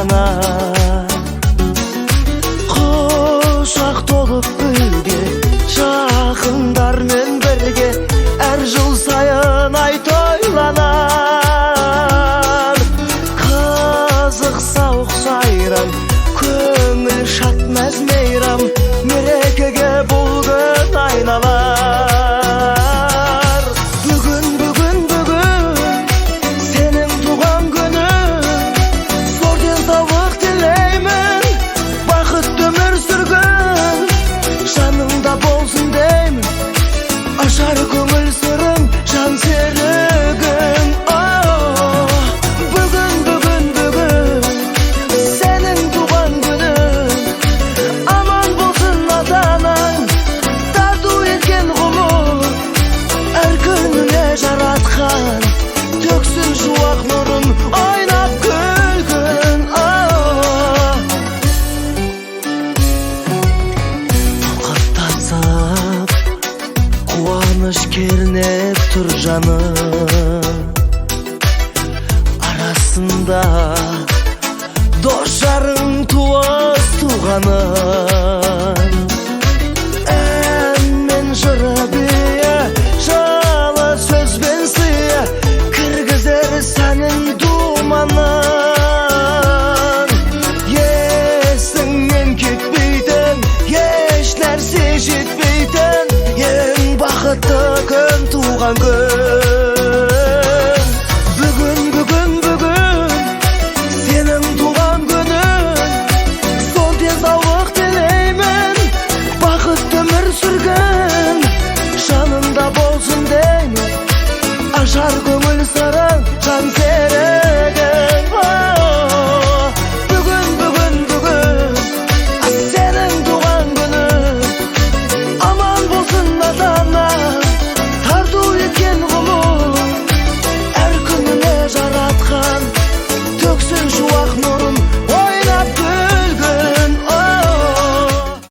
ана. Құшақ толып гүлге, жақындармен бірге, әр жыл сайын ай тойланар. Қызық сауық сайран, көңіл шат мәз мейрам, мерекеге бұл күн айналар. Бүгін сенің туған күнің, зор денсаулық тілеймін, бақытты өмір сүргін, жаныңда болсын деймін, ашар көңіл сырың, жан серігің. Бүгін сенің туған күнің, аман болсын ата-анаң, тату еткен ғұмыр, әр күніңе жаратқан төксін шуақ нұрын, ойнап күлгін. Тоқаттасып қуаныш кернеп тұр жаным, арасында дос жарың туыс туғаным.